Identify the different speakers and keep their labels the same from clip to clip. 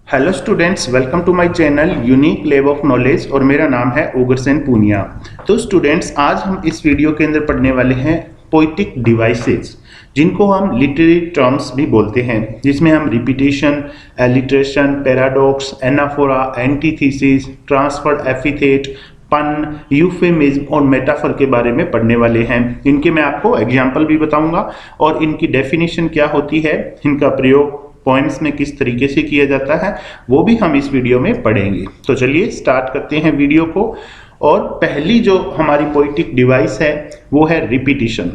Speaker 1: Hello students, welcome to my channel Unique Lab of Knowledge और मेरा नाम है उग्रसेन पूनिया। तो स्टूडेंट्स, आज हम इस वीडियो के अंदर पढ़ने वाले हैं पोइटिक डिवाइसेस, जिनको हम लिटरेरी टर्म्स भी बोलते हैं, जिसमें हम repetition, alliteration, paradox, anaphora, antithesis, transferred epithet, पन, यूफेमिज्म और मेटाफर के बारे में पढ़ने वाले हैं। इनके मैं आपको एग्जाम्पल भी बताऊंगा और इनकी डेफिनेशन क्या होती है, इनका प्रयोग पॉइंट्स में किस तरीके से किया जाता है, वो भी हम इस वीडियो में पढ़ेंगे। तो चलिए स्टार्ट करते हैं वीडियो को। और पहली जो हमारी पोइटिक डिवाइस है वो है रिपीटिशन।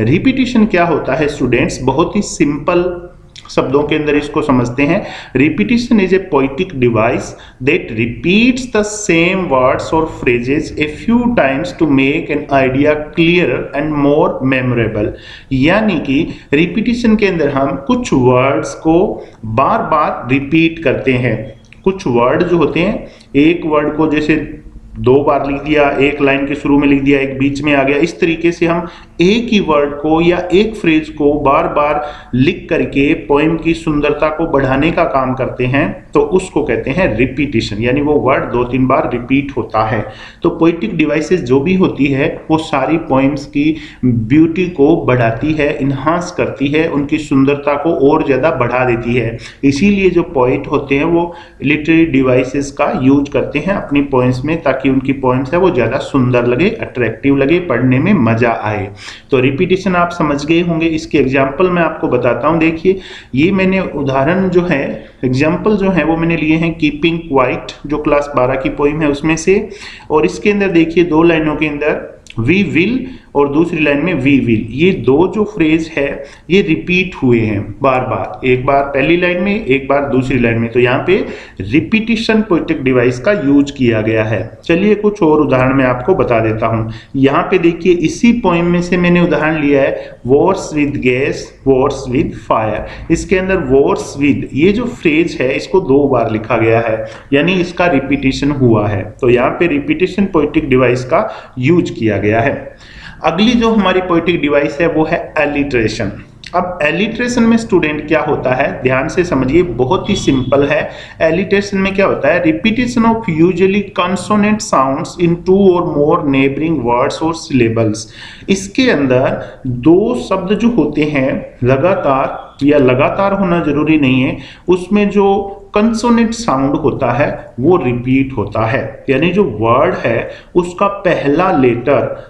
Speaker 1: रिपीटिशन क्या होता है स्टूडेंट्स, बहुत ही सिंपल शब्दों के अंदर इसको समझते हैं। Repetition is a poetic device that repeats the same words or phrases a few times to make an idea clearer and more memorable. यानी कि रिपीटिशन के अंदर हम कुछ वर्ड्स को बार बार रिपीट करते हैं। कुछ वर्ड जो होते हैं, एक वर्ड को जैसे 2 बार लिख दिया, एक लाइन के शुरू में लिख दिया, एक बीच में आ गया, इस तरीके से हम एक ही वर्ड को या एक फ्रेज को बार बार लिख करके पोएम की सुंदरता को बढ़ाने का काम करते हैं, तो उसको कहते हैं रिपीटिशन। यानी वो वर्ड 2-3 बार रिपीट होता है। तो पोइटिक डिवाइसेस जो भी होती है वो सारी पोएम्स की ब्यूटी को बढ़ाती है, इन्हांस करती है, उनकी सुंदरता को और ज़्यादा बढ़ा देती है। इसीलिए जो पोइट होते हैं वो लिटरेरी डिवाइसेस का यूज करते हैं अपनी पोएम्स में, ताकि उनकी पोएम्स है वो ज़्यादा सुंदर लगे, अट्रैक्टिव लगे, पढ़ने में मजा आए। तो रिपीटिशन आप समझ गए होंगे। इसके एग्जाम्पल मैं आपको बताता हूं। देखिए, ये मैंने उदाहरण जो है, एग्जाम्पल जो है वो मैंने लिए हैं कीपिंग क्वाइट, जो क्लास 12 की पोइम है उसमें से। और इसके अंदर देखिए 2 लाइनों के अंदर वी विल और दूसरी लाइन में वी विल, ये 2 जो फ्रेज है ये रिपीट हुए हैं बार बार, एक बार पहली लाइन में, एक बार दूसरी लाइन में। तो यहाँ पे रिपीटिशन पोइटिक डिवाइस का यूज किया गया है। चलिए कुछ और उदाहरण मैं आपको बता देता हूँ। यहाँ पे देखिए इसी पोइम में से मैंने उदाहरण लिया है Wars with gas, Wars with fire. इसके अंदर वॉर्स विद, ये जो फ्रेज है इसको 2 बार लिखा गया है, यानी इसका रिपीटिशन हुआ है। तो यहाँ पे रिपीटिशन पोइटिक डिवाइस का यूज किया गया है। अगली जो हमारी पोइटिक डिवाइस है वो है एलिट्रेशन। अब एलिट्रेशन में स्टूडेंट क्या होता है, ध्यान से समझिए, बहुत ही सिंपल है। एलिट्रेशन में क्या होता है, repetition of usually consonant sounds इन 2 और मोर नेबरिंग वर्ड्स और सिलेबल्स। इसके अंदर 2 शब्द जो होते हैं लगातार, या लगातार होना जरूरी नहीं है, उसमें जो कंसोनेंट साउंड होता है वो रिपीट होता है। यानी जो वर्ड है उसका पहला लेटर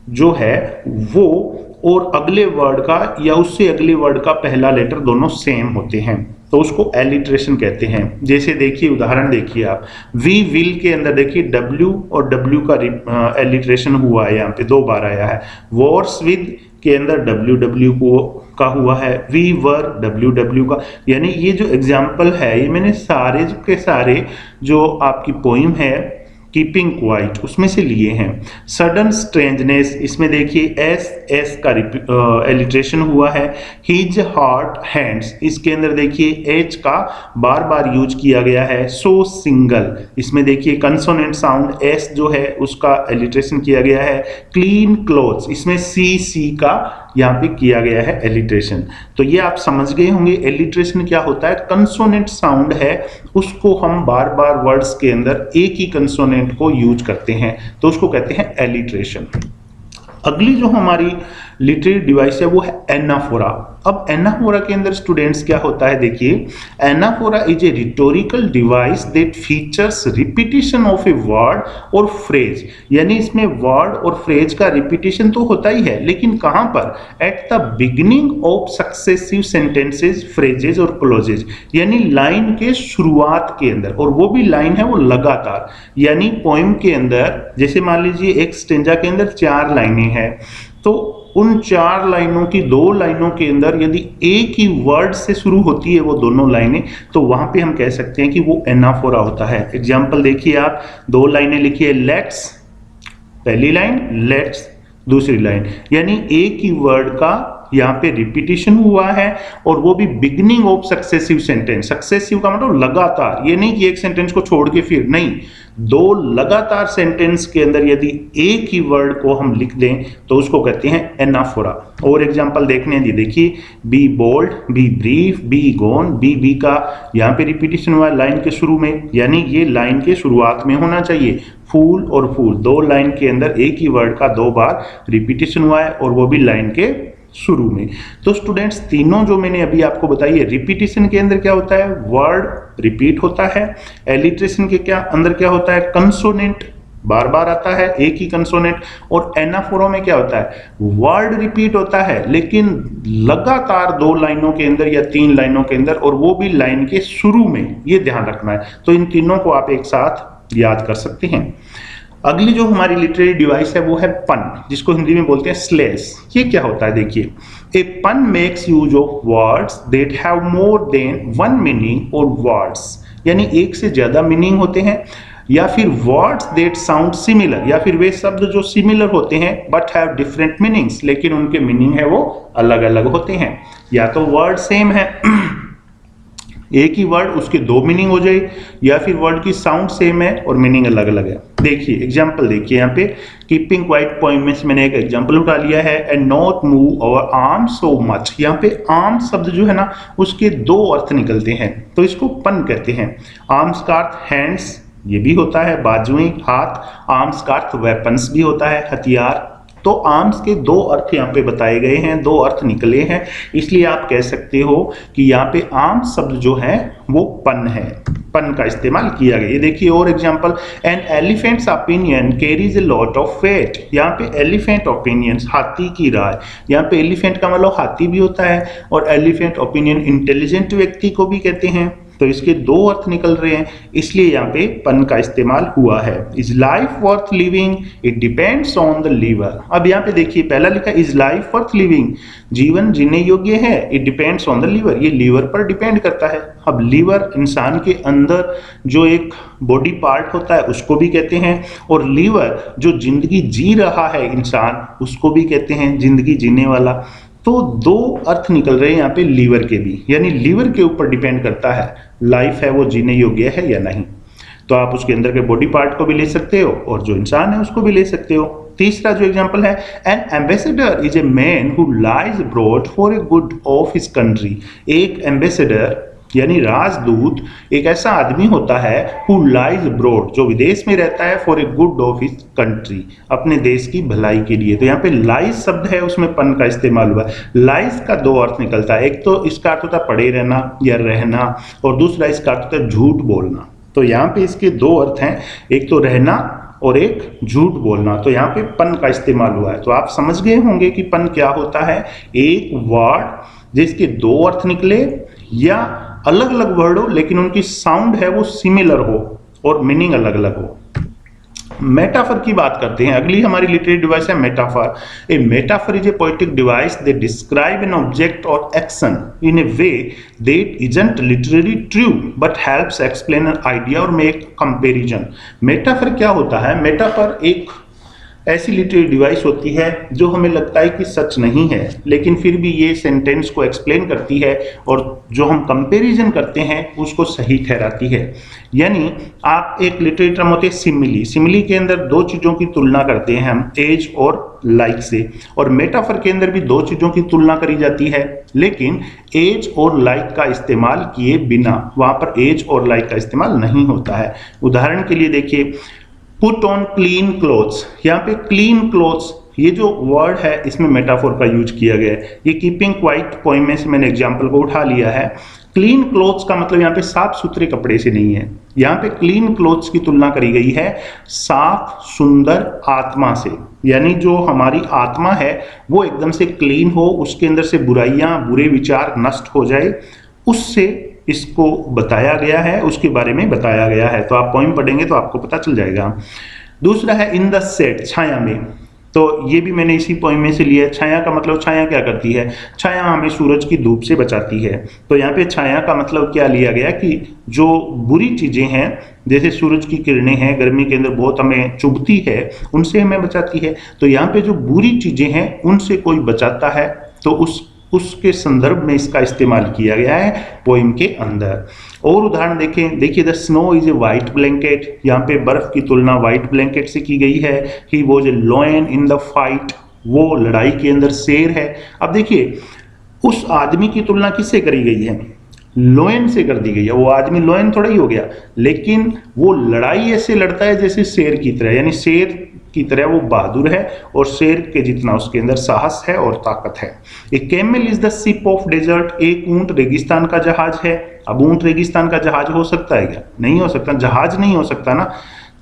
Speaker 1: जो है वो और अगले वर्ड का या उससे अगले वर्ड का पहला लेटर दोनों सेम होते हैं, तो उसको एलिट्रेशन कहते हैं। जैसे देखिए उदाहरण देखिए आप, वी विल के अंदर देखिए W और W का एलिट्रेशन हुआ है, यहाँ पे 2 बार आया है। वॉर्स विद के अंदर WW का हुआ है, वी वर WW का। यानी ये जो एग्जाम्पल है ये मैंने सारे के सारे जो आपकी पोइम है कीपिंग क्वाइट उसमें से लिए हैं। सडन स्ट्रेंजनेस, इसमें देखिए एस का एलिट्रेशन हुआ है। हिज हार्ट हैंड्स, इसके अंदर देखिए एच का बार बार यूज किया गया है। सो सिंगल, इसमें देखिए कंसोनेंट साउंड एस जो है उसका एलिट्रेशन किया गया है। क्लीन क्लोथ्स, इसमें सी का यहाँ पे किया गया है एलिट्रेशन। तो ये आप समझ गए होंगे एलिट्रेशन क्या होता है। कंसोनेंट साउंड है उसको हम बार बार वर्ड्स के अंदर एक ही कंसोनेंट को यूज करते हैं, तो उसको कहते हैं एलिट्रेशन। अगली जो हमारी लिटरेरी डिवाइस है वो है एनाफोरा। अब एनाफोरा के अंदर स्टूडेंट्स क्या होता है, देखिए anaphora is a rhetorical device that features repetition of a word और फ्रेज। यानी इसमें वर्ड और फ्रेज का रिपीटिशन तो होता ही है, लेकिन कहां पर, at the beginning of successive sentences, phrases और क्लोजेज। यानी लाइन के शुरुआत के अंदर, और वो भी लाइन है वो लगातार। यानी पोएम के अंदर जैसे मान लीजिए एक स्टेंजा के अंदर 4 लाइनें हैं, तो उन 4 लाइनों की 2 लाइनों के अंदर यदि एक ही वर्ड से शुरू होती है वो दोनों लाइनें, तो वहां पे हम कह सकते हैं कि वो एनाफोरा होता है। एग्जाम्पल देखिए आप, 2 लाइनें लिखिए, लेट्स पहली लाइन, लेट्स दूसरी लाइन, यानी एक ही वर्ड का यहाँ पे रिपीटिशन हुआ है और वो भी beginning of successive sentence. Successive का मतलब लगातार, ये नहीं कि एक सेंटेंस को छोड़ के फिर, नहीं, दो लगातार सेंटेंस के अंदर यदि एक ही वर्ड को हम लिख दें तो उसको कहते हैं एनाफोरा। और एग्जांपल देखने दी, देखिए, be bold, be brief, be gone, be का यहाँ पे रिपीटिशन हुआ है लाइन के शुरू में, यानी ये लाइन के शुरुआत में होना चाहिए। फूल और फूल, दो लाइन के अंदर एक ही वर्ड का दो बार रिपीटिशन हुआ है और वो भी लाइन के शुरू में। तो स्टूडेंट्स, तीनों जो मैंने अभी आपको बताई है, रिपीटिशन के अंदर क्या होता है, वर्ड रिपीट होता है। एलिट्रेशन के अंदर क्या होता है, कंसोनेंट बार बार आता है, एक ही कंसोनेंट। और एनाफोरा में क्या होता है, वर्ड रिपीट होता है लेकिन लगातार दो लाइनों के अंदर या तीन लाइनों के अंदर, और वो भी लाइन के शुरू में, ये ध्यान रखना है। तो इन तीनों को आप एक साथ याद कर सकते हैं। अगली जो हमारी लिटरेरी डिवाइस है वो है पन, जिसको हिंदी में बोलते हैं स्लेस। ये क्या होता है, देखिए, ए पन makes use of words that have more than one meaning और वर्ड्स, यानी एक से ज्यादा मीनिंग होते हैं, या फिर वर्ड्स दैट साउंड सिमिलर, या फिर वे शब्द जो सिमिलर होते हैं बट हैव डिफरेंट मीनिंग्स, लेकिन उनके मीनिंग है वो अलग अलग होते हैं। या तो वर्ड सेम है, एक ही वर्ड उसके दो मीनिंग हो जाए, या फिर वर्ड की साउंड सेम है और मीनिंग अलग अलग है। देखिए एग्जांपल, देखिए यहाँ पे कीपिंग क्वाइट पोएम में से मैंने एक एग्जांपल उठा लिया है, and not move our arm so much. यहाँ पे आर्म शब्द जो है ना, उसके दो अर्थ निकलते हैं, तो इसको पन कहते हैं। आर्म्स का अर्थ हैंड्स, ये भी होता है, बाजुएं, हाथ। आर्म्स का अर्थ वेपन्स भी होता है, हथियार। तो आर्म्स के दो अर्थ यहाँ पे बताए गए हैं, दो अर्थ निकले हैं, इसलिए आप कह सकते हो कि यहाँ पे आर्म्स शब्द जो है वो पन है, पन का इस्तेमाल किया गया। ये देखिए और example, an elephant's opinion carries a lot of weight. यहाँ पे एलिफेंट ओपिनियंस, हाथी की राय। यहाँ पे एलिफेंट का मतलब हाथी भी होता है, और एलिफेंट ओपिनियन इंटेलिजेंट व्यक्ति को भी कहते हैं। तो इसके दो अर्थ निकल रहे हैं, इसलिए यहाँ पे पन का इस्तेमाल हुआ है। Is life worth living, it depends on the liver. अब यहाँ पे देखिए पहला लिखा इज लाइफ वर्थ लिविंग, जीवन जीने योग्य है, it depends on the liver, ये लीवर पर डिपेंड करता है। अब लीवर इंसान के अंदर जो एक बॉडी पार्ट होता है उसको भी कहते हैं, और लीवर जो जिंदगी जी रहा है इंसान, उसको भी कहते हैं जिंदगी जीने वाला। तो दो अर्थ निकल रहे हैं यहाँ पे लीवर के भी, यानी लीवर के ऊपर डिपेंड करता है लाइफ है वो जीने योग्य है या नहीं। तो आप उसके अंदर के बॉडी पार्ट को भी ले सकते हो और जो इंसान है उसको भी ले सकते हो। तीसरा जो एग्जांपल है, N ambassador is a man who lies abroad for a good of his country. एक एम्बेसडर यानी राजदूत एक ऐसा आदमी होता है हु लाइज अब्रॉड, जो विदेश में रहता है, for a good of his country, अपने देश की भलाई के लिए। तो यहाँ पे लाइज शब्द है, उसमें पन का इस्तेमाल हुआ है। लाइज का दो अर्थ निकलता है, एक तो इसका अर्थ होता है पड़े रहना या रहना, और दूसरा इसका अर्थ होता है झूठ बोलना। तो यहाँ पे इसके दो अर्थ हैं, एक तो रहना और एक झूठ बोलना। तो यहाँ पे पन का इस्तेमाल हुआ है। तो आप समझ गए होंगे कि पन क्या होता है, एक वर्ड जिसके दो अर्थ निकले या अलग अलग वर्ड हो लेकिन उनकी साउंड है वो सिमिलर हो और मीनिंग अलग अलग हो। मेटाफर की बात करते हैं। अगली हमारी लिटरेरी डिवाइस है metaphor. A metaphor is a poetic device that describe an object or action in a way that isn't literally true but helps explain an idea or make comparison. Metaphor क्या होता है, metaphor एक ऐसी literary device होती है जो हमें लगता है कि सच नहीं है, लेकिन फिर भी ये सेंटेंस को एक्सप्लेन करती है और जो हम कंपैरिजन करते हैं उसको सही ठहराती है। यानी आप एक लिटरेरी टर्म होते हैं सिमिली, सिमिली के अंदर दो चीज़ों की तुलना करते हैं हम, एज और लाइक से, और मेटाफर के अंदर भी दो चीज़ों की तुलना करी जाती है, लेकिन एज और लाइक का इस्तेमाल किए बिना, वहाँ पर एज और लाइक का इस्तेमाल नहीं होता है। उदाहरण के लिए देखिए, पुट ऑन क्लीन क्लोथ्स। यहाँ पे क्लीन क्लोथ्स ये जो वर्ड है इसमें मेटाफोर का यूज किया गया है। ये कीपिंग क्वाइट पोएम में से मैंने एग्जांपल को उठा लिया है। क्लीन क्लोथ्स का मतलब यहाँ पे साफ सुथरे कपड़े से नहीं है, यहाँ पे क्लीन क्लोथ्स की तुलना करी गई है साफ सुंदर आत्मा से, यानी जो हमारी आत्मा है वो एकदम से क्लीन हो, उसके अंदर से बुराइयां बुरे विचार नष्ट हो जाए, उससे इसको बताया गया है, उसके बारे में बताया गया है। तो आप पोएम पढ़ेंगे तो आपको पता चल जाएगा। दूसरा है इन द शेड, छाया में। तो ये भी मैंने इसी पोएम में से लिया है। छाया का मतलब, छाया क्या करती है, छाया हमें सूरज की धूप से बचाती है। तो यहाँ पे छाया का मतलब क्या लिया गया कि जो बुरी चीजें हैं, जैसे सूरज की किरणें हैं, गर्मी के अंदर बहुत हमें चुभती है, उनसे हमें बचाती है। तो यहाँ पे जो बुरी चीजें हैं उनसे कोई बचाता है तो उसके संदर्भ में इसका इस्तेमाल किया गया है पोइम के अंदर। और उदाहरण देखें, देखिए the snow is a white blanket, यहाँ पे बर्फ की तुलना वाइट ब्लैंकेट से की गई है। He was a lion in the fight, वो लड़ाई के अंदर शेर है। अब देखिए उस आदमी की तुलना किससे करी गई है, लोयन से कर दी गई है। वो आदमी लोयन थोड़ा ही हो गया, लेकिन वो लड़ाई ऐसे लड़ता है जैसे शेर की तरह, यानी शेर की तरह वो बहादुर है और शेर के जितना उसके अंदर साहस है और ताकत है। A camel is the ship of desert, एक ऊंट रेगिस्तान का जहाज है। अब ऊंट रेगिस्तान का जहाज हो सकता है क्या? नहीं हो सकता, जहाज नहीं हो सकता ना।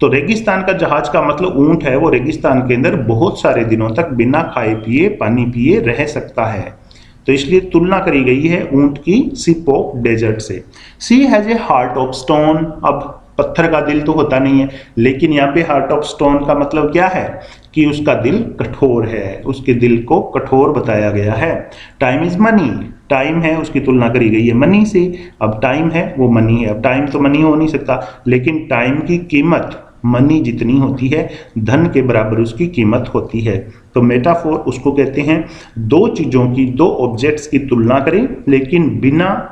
Speaker 1: तो रेगिस्तान का जहाज का मतलब ऊंट है, वो रेगिस्तान के अंदर बहुत सारे दिनों तक बिना खाए पिए पानी पिए रह सकता है। तो इसलिए तुलना करी गई है ऊंट की शिप ऑफ डेजर्ट से। She has a heart of stone, अब पत्थर का दिल तो होता नहीं है, लेकिन यहाँ पे हार्ट ऑफ स्टोन का मतलब क्या है कि उसका दिल कठोर है, उसके दिल को कठोर बताया गया है। टाइम इज मनी, टाइम है उसकी तुलना करी गई है मनी से। अब टाइम है वो मनी है, अब टाइम तो मनी हो नहीं सकता, लेकिन टाइम की कीमत मनी जितनी होती है धन के बराबर उसकी कीमत होती है। तो मेटाफोर उसको कहते हैं दो चीजों की, दो ऑब्जेक्ट्स की तुलना करें लेकिन बिना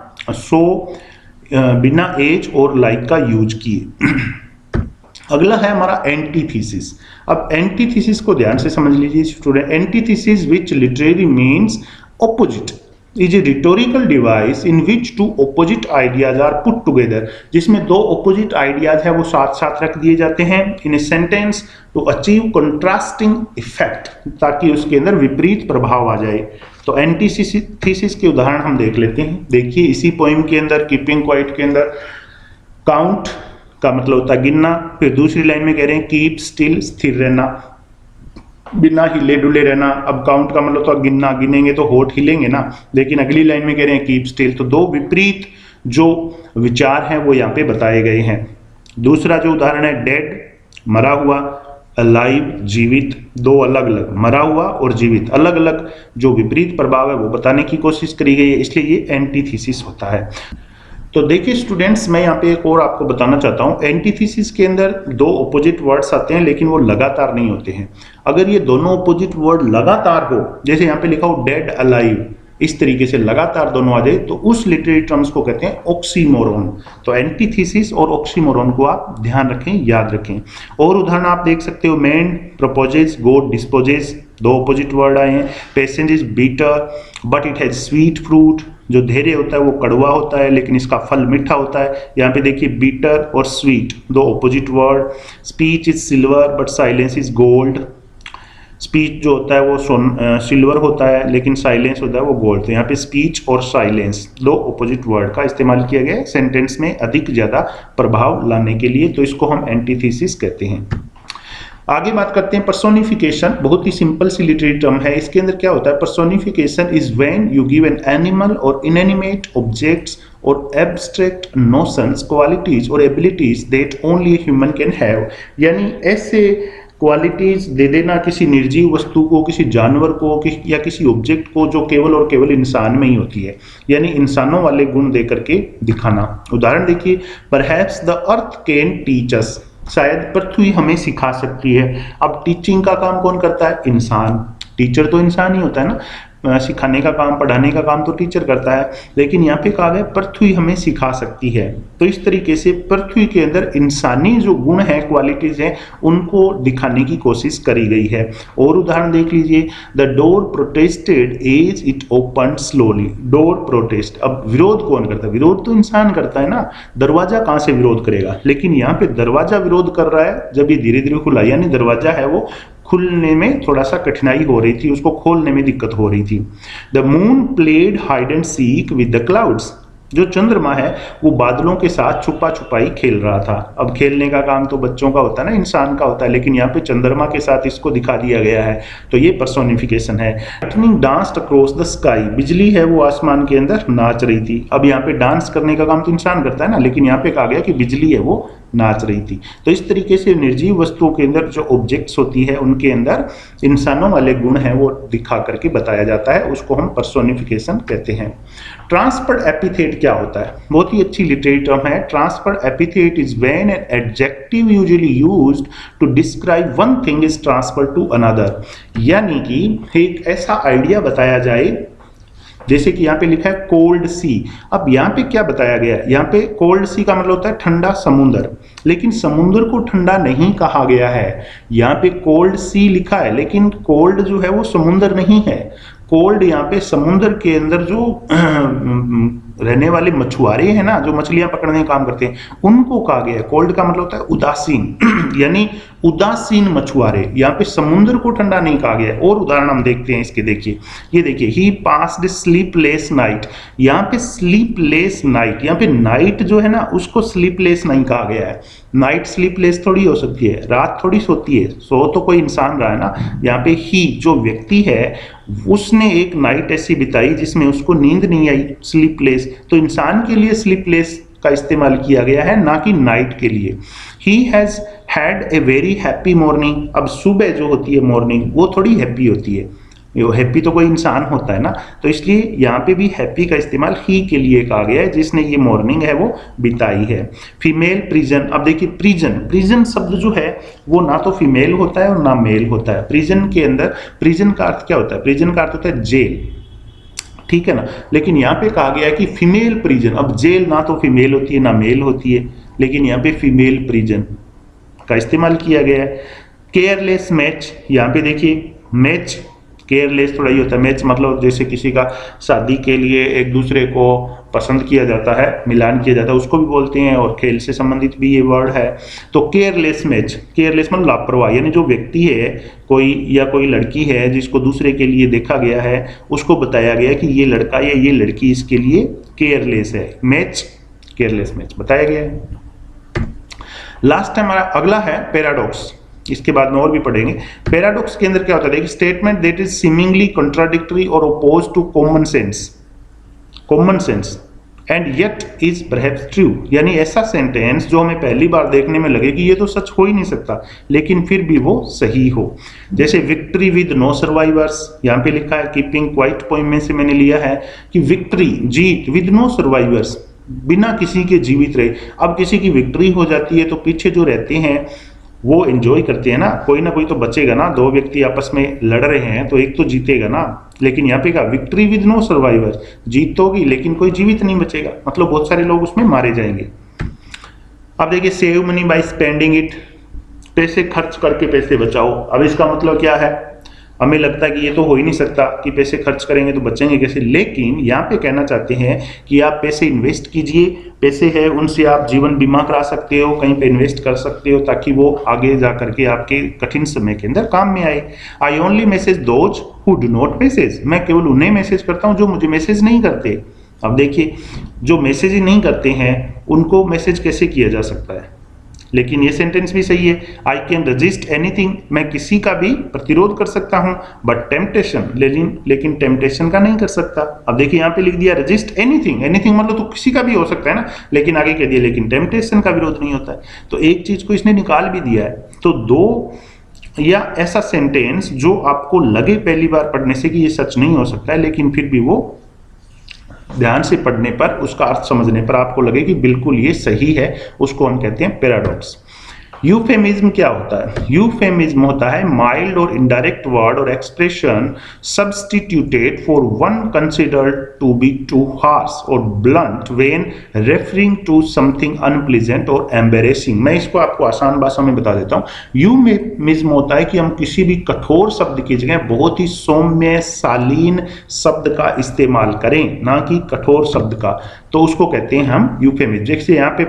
Speaker 1: एज और लाइक का यूज किए। अगला है हमारा एंटीथीसिस। अब एंटीथीसिस को ध्यान से समझ लीजिए student. Antithesis which literary means opposite is a rhetorical device in which two opposite ideas are put together, जिसमें दो opposite ideas है वो साथ साथ रख दिए जाते हैं in a sentence to achieve contrasting effect, ताकि उसके अंदर विपरीत प्रभाव आ जाए। तो एंटीथीसिस के उदाहरण हम देख लेते हैं। देखिए इसी पोइम के अंदर कीपिंग क्वाइट के अंदर काउंट का मतलब होता है गिनना, फिर दूसरी लाइन में कह रहे हैं कीप स्टिल, स्थिर रहना, बिना हिले डुले रहना। अब काउंट का मतलब तो गिनना, गिनेंगे तो होठ हिलेंगे ना, लेकिन अगली लाइन में कह रहे हैं कीप स्टिल। तो दो विपरीत जो विचार हैं वो यहाँ पे बताए गए हैं। दूसरा जो उदाहरण है डेड, मरा हुआ, अलाइव, जीवित, दो अलग अलग, मरा हुआ और जीवित अलग अलग जो विपरीत प्रभाव है वो बताने की कोशिश करी गई है, इसलिए ये एंटीथीसिस होता है। तो देखिए स्टूडेंट्स, मैं यहाँ पे एक और आपको बताना चाहता हूँ। एंटीथीसिस के अंदर दो ऑपोजिट वर्ड्स आते हैं लेकिन वो लगातार नहीं होते हैं। अगर ये दोनों ऑपोजिट वर्ड लगातार हो, जैसे यहाँ पे लिखा हो डेड अलाइव, इस तरीके से लगातार दोनों आ जाए तो उस लिटरेरी टर्म्स को कहते हैं ऑक्सीमोरॉन। तो एंटीथीसिस और ऑक्सीमोरॉन को आप ध्यान रखें, याद रखें। और उदाहरण आप देख सकते हो, मैन प्रपोजेस, गॉड डिस्पोजेस, दो ऑपोजिट वर्ड आए हैं। Patience is better but it has sweet fruit, जो धैर्य होता है वो कड़वा होता है लेकिन इसका फल मीठा होता है। यहाँ पे देखिए बीटर और स्वीट दो opposite word. Speech is silver but silence is gold, speech जो होता है वो सिल्वर होता है लेकिन साइलेंस होता है वो गोल्ड। तो यहाँ पे स्पीच और साइलेंस दो ऑपोजिट वर्ड का इस्तेमाल किया गया है सेंटेंस में अधिक ज्यादा प्रभाव लाने के लिए, तो इसको हम एंटीथीसिस कहते हैं। आगे बात करते हैं पर्सोनिफिकेशन। बहुत ही सिंपल सी लिटरेरी टर्म है। इसके अंदर क्या होता है, personification is when you give an animal और इनएनिमेट ऑब्जेक्ट्स और एब्स्ट्रैक्ट नोशंस क्वालिटीज और abilities that only human can have, यानी ऐसे क्वालिटीज दे देना किसी निर्जीव वस्तु को, किसी जानवर को या किसी ऑब्जेक्ट को जो केवल और केवल इंसान में ही होती है, यानी इंसानों वाले गुण दे करके दिखाना। उदाहरण देखिए, perhaps the earth can teach us, शायद पृथ्वी हमें सिखा सकती है। अब टीचिंग का काम कौन करता है, इंसान। टीचर तो इंसान ही होता है ना, सिखाने का काम, पढ़ाने का काम तो टीचर करता है, लेकिन यहाँ पे कहा गया पृथ्वी हमें सिखा सकती है। तो इस तरीके से पृथ्वी के अंदर इंसानी जो गुण है, क्वालिटीज हैं, उनको दिखाने की कोशिश करी गई है। और उदाहरण देख लीजिए, the door protested as it open slowly, door protest. अब विरोध कौन करता है, विरोध तो इंसान करता है ना, दरवाजा कहाँ से विरोध करेगा, लेकिन यहाँ पे दरवाजा विरोध कर रहा है जब ये धीरे धीरे खुला, यानी दरवाजा है वो खुलने में थोड़ा सा कठिनाई हो रही थी, उसको खोलने में दिक्कत हो रही थी। The moon played hide and seek with the clouds, जो चंद्रमा है वो बादलों के साथ छुपा छुपाई खेल रहा था। अब खेलने का काम तो बच्चों का होता है ना, इंसान का होता है, लेकिन यहाँ पे चंद्रमा के साथ इसको दिखा दिया गया है, तो ये पर्सोनिफिकेशन है। Lightning danced across the sky, बिजली है वो आसमान के अंदर नाच रही थी। अब यहाँ पे डांस करने का काम तो इंसान करता है ना, लेकिन यहाँ पे कहा गया कि बिजली है वो नाच रही थी। तो इस तरीके से निर्जीव वस्तुओं के अंदर जो ऑब्जेक्ट्स होती है उनके अंदर इंसानों वाले गुण हैं वो दिखा करके बताया जाता है, उसको हम पर्सोनिफिकेशन कहते हैं। ट्रांसफर्ड एपिथेट क्या होता है, बहुत ही अच्छी लिटरेरी टर्म है। Transferred epithet is when an adjective usually used to describe one thing is transferred to another, यानी कि एक ऐसा आइडिया बताया जाए जैसे कि यहाँ पे लिखा है कोल्ड सी। अब यहाँ पे क्या बताया गया है, यहाँ पे कोल्ड सी का मतलब होता है ठंडा समुद्र, लेकिन समुद्र को ठंडा नहीं कहा गया है। यहाँ पे कोल्ड सी लिखा है, लेकिन कोल्ड जो है वो समुद्र नहीं है। कोल्ड यहाँ पे समुद्र के अंदर जो रहने वाले मछुआरे हैं ना, जो मछलियां पकड़ने का काम करते हैं, उनको कहा गया है। कोल्ड का मतलब होता है उदासीन यानी उदासीन मछुआरे। यहाँ पे समुद्र को ठंडा नहीं कहा गया है। और उदाहरण हम देखते हैं इसके, देखिए ये देखिए, ही पास्ड स्लीपलेस नाइट। यहाँ पे स्लीपलेस नाइट, यहाँ पे नाइट जो है ना उसको स्लीपलेस नहीं कहा गया है। नाइट स्लीपलेस थोड़ी हो सकती है, रात थोड़ी सोती है, सो तो कोई इंसान रहा है ना। यहाँ पे ही जो व्यक्ति है उसने एक नाइट ऐसी बिताई जिसमें उसको नींद नहीं आई, स्लीपलेस। तो इंसान के लिए स्लीपलेस का इस्तेमाल किया गया है, ना कि नाइट के लिए। He has had a very happy morning. अब सुबह जो होती है मॉर्निंग, वो थोड़ी हैप्पी होती है, हैप्पी तो कोई इंसान होता है ना, तो इसलिए यहाँ पे भी हैप्पी का इस्तेमाल ही के लिए कहा गया है, जिसने ये मॉर्निंग है वो बिताई है। Female prison. अब देखिए प्रिजन, प्रिजन शब्द जो है वो ना तो फीमेल होता है और ना मेल होता है। प्रिजन के अंदर, प्रिजन का अर्थ क्या होता है, प्रिजन का अर्थ होता है जेल, ठीक है ना। लेकिन यहाँ पे कहा गया है कि फीमेल प्रिजन। अब जेल ना तो फीमेल होती है ना मेल होती है, लेकिन यहाँ पे फीमेल प्रिजन का इस्तेमाल किया गया है। Careless match. यहाँ पे देखिए मैच, केयरलेस थोड़ा ही होता है। मैच मतलब जैसे किसी का शादी के लिए एक दूसरे को पसंद किया जाता है, मिलान किया जाता है, उसको भी बोलते हैं, और खेल से संबंधित भी ये वर्ड है। तो केयरलेस मैच, केयरलेस मतलब लापरवाह, यानी जो व्यक्ति है कोई या कोई लड़की है जिसको दूसरे के लिए देखा गया है, उसको बताया गया कि ये लड़का या ये लड़की इसके लिए केयरलेस है। मैच, केयरलेस मैच बताया गया है। लास्ट टाइम हमारा अगला है पैराडॉक्स, इसके बाद में और भी पढ़ेंगे। पैराडॉक्स के अंदर क्या होता है, statement that is seemingly contradictory or oppose to common sense, common sense and yet is perhaps true. यानी ऐसा सेंटेंस जो हमें पहली बार देखने में लगे कि ये तो सच हो ही नहीं सकता, लेकिन फिर भी वो सही हो। जैसे विक्ट्री विद नो सर्वाइवर्स, यहाँ पे लिखा है कीपिंग क्वाइट पोइम में से मैंने लिया है कि विक्ट्री, जीत, विद नो सर्वाइवर्स, बिना किसी के जीवित रहे। अब किसी की विक्ट्री हो जाती है तो पीछे जो रहते हैं वो एंजॉय करते हैं ना कोई तो बचेगा ना। दो व्यक्ति आपस में लड़ रहे हैं तो एक तो जीतेगा ना, लेकिन यहाँ पे क्या, विक्ट्री विद नो सर्वाइवर, जीत तो होगी लेकिन कोई जीवित नहीं बचेगा, मतलब बहुत सारे लोग उसमें मारे जाएंगे। अब देखिए save money by spending it, पैसे खर्च करके पैसे बचाओ। अब इसका मतलब क्या है, हमें लगता है कि ये तो हो ही नहीं सकता कि पैसे खर्च करेंगे तो बचेंगे कैसे, लेकिन यहाँ पे कहना चाहते हैं कि आप पैसे इन्वेस्ट कीजिए, पैसे है उनसे आप जीवन बीमा करा सकते हो, कहीं पे इन्वेस्ट कर सकते हो ताकि वो आगे जा करके आपके कठिन समय के अंदर काम में आए। I only message those who do not message, मैं केवल उन्हें मैसेज करता हूँ जो मुझे मैसेज नहीं करते। अब देखिए जो मैसेज ही नहीं करते हैं उनको मैसेज कैसे किया जा सकता है, लेकिन ये सेंटेंस भी सही है। आई कैन रजिस्ट एनीथिंग, मैं किसी का भी प्रतिरोध कर सकता हूं, बट टेम्पटेशन, लेकिन टेम्पटेशन का नहीं कर सकता। अब देखिए यहाँ पे लिख दिया रजिस्ट एनीथिंग, एनीथिंग मतलब तो किसी का भी हो सकता है ना, लेकिन आगे कह दिया लेकिन टेम्पटेशन का विरोध नहीं होता है। तो एक चीज को इसने निकाल भी दिया है। तो दो या ऐसा सेंटेंस जो आपको लगे पहली बार पढ़ने से कि ये सच नहीं हो सकता है, लेकिन फिर भी वो ध्यान से पढ़ने पर, उसका अर्थ समझने पर आपको लगे कि बिल्कुल ये सही है, उसको हम कहते हैं पैराडॉक्स। यूफेमिज्म क्या होता है, यूफेमिज्म होता है mild or indirect word or expression substituted for one considered to be too harsh or blunt when referring to something unpleasant or embarrassing. मैं इसको आपको आसान भाषा में बता देता हूँ। यूफेमिज्म होता है कि हम किसी भी कठोर शब्द की जगह बहुत ही सौम्य शालीन शब्द का इस्तेमाल करें, ना कि कठोर शब्द का, तो उसको कहते हैं हम यूफेमिज्म। जैसे यहाँ पे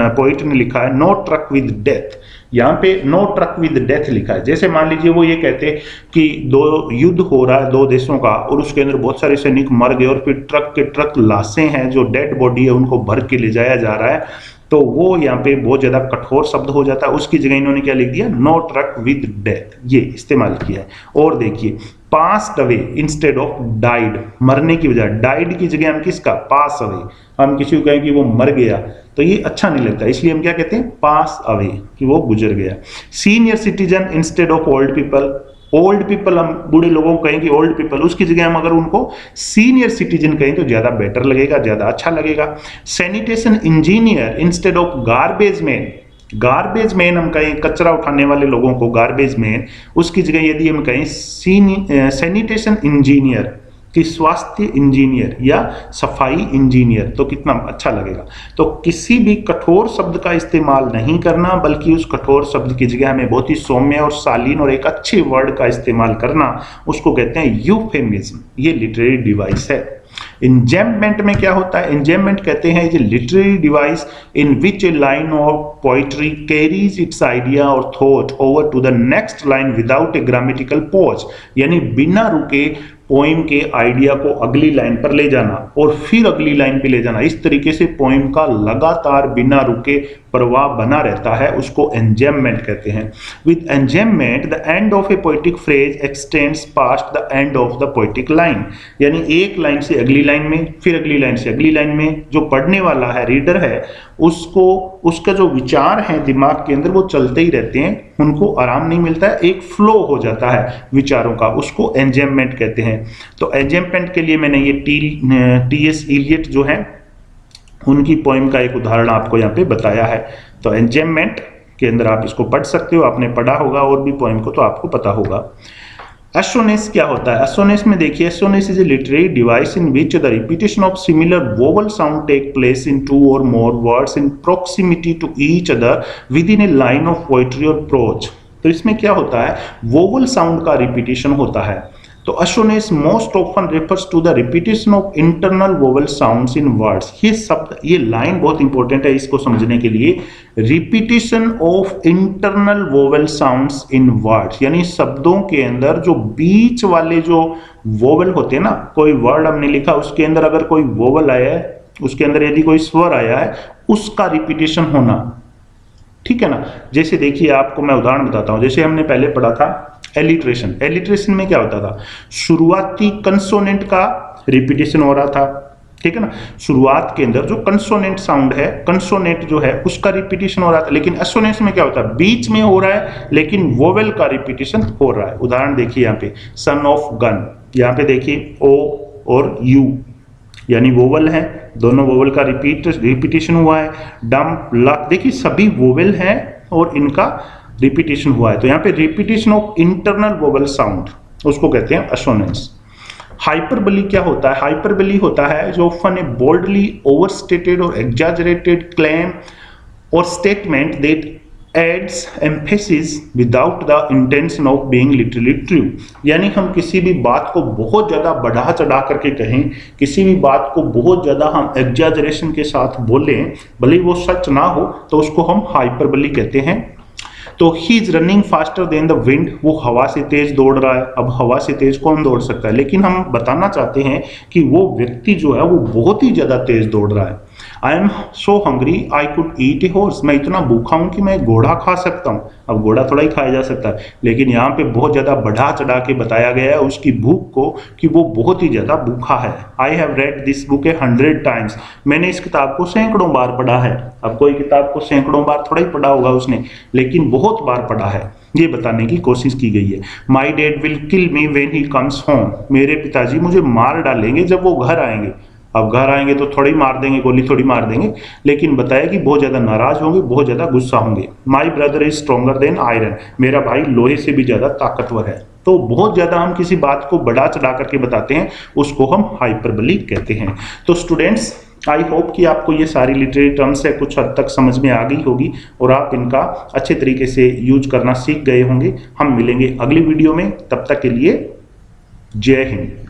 Speaker 1: पोइट ने लिखा है नो ट्रक विद डेथ, यहाँ पे नो ट्रक विद डेथ लिखा है। जैसे मान लीजिए वो ये कहते कि दो युद्ध हो रहा है दो देशों का और उसके अंदर बहुत सारे सैनिक मर गए और फिर ट्रक के ट्रक लाशें हैं जो डेड बॉडी है उनको भर के ले जाया जा रहा है, तो वो यहाँ पे बहुत ज्यादा कठोर शब्द हो जाता है। उसकी जगह इन्होंने क्या लिख दिया, नो ट्रक विद डेथ, ये इस्तेमाल किया है। और देखिए passed away instead of died, मरने की बजाय डाइड की जगह हम किसका, पास अवे, हम किसी को कहें कि वो मर गया तो ये अच्छा नहीं लगता, इसलिए हम क्या कहते हैं, पास अवे, कि वो गुजर गया। Senior citizen instead of old people, old people हम बूढ़े लोगों को कहें कि ओल्ड पीपल, उसकी जगह हम अगर उनको सीनियर सिटीजन कहें तो ज्यादा बेटर लगेगा, ज्यादा अच्छा लगेगा। Sanitation engineer instead of garbage man, garbage man हम कहें कचरा उठाने वाले लोगों को गार्बेज मैन, उसकी जगह यदि हम कहें सैनिटेशन इंजीनियर कि स्वास्थ्य इंजीनियर या सफाई इंजीनियर, तो कितना अच्छा लगेगा। तो किसी भी कठोर शब्द का इस्तेमाल नहीं करना, बल्कि उस कठोर शब्द की जगह हमें बहुत ही सौम्य और शालीन और एक अच्छे वर्ड का इस्तेमाल करना, उसको कहते हैं यूफेमिज्म। ये लिटरेरी डिवाइस है। इंजैम्पमेंट में क्या होता है? इंजैम्पमेंट कहते हैं is a literary device in which a line of poetry carries its idea or thought over to the next line without a grammatical pause, यानी बिना रुके पोइम के आइडिया को अगली लाइन पर ले जाना और फिर अगली लाइन पे ले जाना। इस तरीके से पोइम का लगातार बिना रुके प्रवाह बना रहता है, उसको एंजैम्पमेंट कहते हैं। With enjambment the end of a poetic phrase extends past the end of the poetic line, यानी एक लाइन से अगली लाइन में, फिर अगली लाइन से अगली लाइन में, जो पढ़ने वाला है, रीडर है, उसको उसका जो विचार है दिमाग के अंदर वो चलते ही रहते हैं, उनको आराम नहीं मिलता है, एक फ्लो हो जाता है विचारों का, उसको एंजैम्पमेंट कहते हैं। तो एंजैम्पमेंट के लिए मैंने ये टी.एस. इलियट जो है उनकी पोइम का एक उदाहरण आपको यहाँ पे बताया है। तो एंजैम्पमेंट के अंदर आप इसको पढ़ सकते हो, आपने पढ़ा होगा और भी पोइम को तो आपको पता होगा। एसोनेस क्या होता है? एसोनेस में देखिए, assonance is a literary device in which the repetition of similar vowel sound take place in 2 or more words in proximity to each other within a line of poetry or prose. तो इसमें क्या होता है? Vowel sound का repetition होता है। तो assonance most often refers to the repetition of internal vowel sounds in words। ये शब्द, ये लाइन बहुत इंपॉर्टेंट है इसको समझने के लिए। Repetition of internal vowel sounds in words, यानी शब्दों के अंदर जो बीच वाले जो वोवेल होते हैं ना, कोई वर्ड हमने लिखा उसके अंदर अगर कोई वोवेल आया है, उसके अंदर यदि कोई स्वर आया है, उसका रिपीटिशन होना, ठीक है ना। जैसे देखिए आपको मैं उदाहरण बताता हूं, जैसे हमने पहले पढ़ा था एलिट्रेशन। एलिट्रेशन में क्या होता था? शुरुआती कंसोनेंट का रिपीटेशन हो रहा था, ठीक है ना। शुरुआत के अंदर जो कंसोनेंट साउंड है, कंसोनेंट जो है उसका रिपीटेशन हो रहा था। लेकिन एसोनेंस में क्या होता है? बीच में हो रहा है लेकिन वोवेल का रिपीटेशन हो रहा है। उदाहरण देखिए यहाँ पे सन ऑफ गन, यहाँ पे देखिए ओ और यू, यानी वोवेल है, दोनों वोवेल का रिपीटेशन हुआ है। डम, लक, देखिए सभी वोवेल हैं और इनका रिपीटेशन हुआ है। तो यहाँ पे repetition of internal vowel sound, उसको कहते हैं एसोनेंस। हाइपरबली क्या होता है? हाइपरबली होता है जो ऑफन ए बोल्डली ओवरस्टेटेड और एग्जैजरेटेड क्लेम और statement that adds emphasis without the intention of being literally true। यानी हम किसी भी बात को बहुत ज़्यादा बढ़ा चढ़ा करके कहें, किसी भी बात को बहुत ज़्यादा हम एग्जैजरेशन के साथ बोलें, भले वो सच ना हो, तो उसको हम हाइपरबली कहते हैं। तो he is running faster than the wind, वो हवा से तेज दौड़ रहा है। अब हवा से तेज कौन दौड़ सकता है? लेकिन हम बताना चाहते हैं कि वो व्यक्ति जो है वो बहुत ही ज्यादा तेज दौड़ रहा है। I am so hungry I could eat a horse, मैं इतना भूखा हूं कि मैं घोड़ा खा सकता हूं। अब घोड़ा थोड़ा ही खाया जा सकता है, लेकिन यहाँ पे बहुत ज्यादा बढ़ा चढ़ा के बताया गया है उसकी भूख को कि वो बहुत ही ज्यादा भूखा है। I have read this book 100 times, मैंने इस किताब को सैकड़ों बार पढ़ा है। अब कोई किताब को सैकड़ों बार थोड़ा ही पढ़ा होगा उसने, लेकिन बहुत बार पढ़ा है, ये बताने की कोशिश की गई है। My dad will kill me when he comes home, मेरे पिताजी मुझे मार डालेंगे जब वो घर आएंगे। अब घर आएंगे तो थोड़ी मार देंगे, गोली थोड़ी मार देंगे, लेकिन बताया कि बहुत ज्यादा नाराज होंगे, बहुत ज्यादा गुस्सा होंगे। My brother is stronger than iron, मेरा भाई लोहे से भी ज्यादा ताकतवर है। तो बहुत ज्यादा हम किसी बात को बढ़ा चढ़ा करके बताते हैं, उसको हम हाइपरबली कहते हैं। तो स्टूडेंट्स, आई होप कि आपको ये सारी लिटरेरी टर्म्स है कुछ हद तक समझ में आ गई होगी और आप इनका अच्छे तरीके से यूज करना सीख गए होंगे। हम मिलेंगे अगली वीडियो में, तब तक के लिए जय हिंद।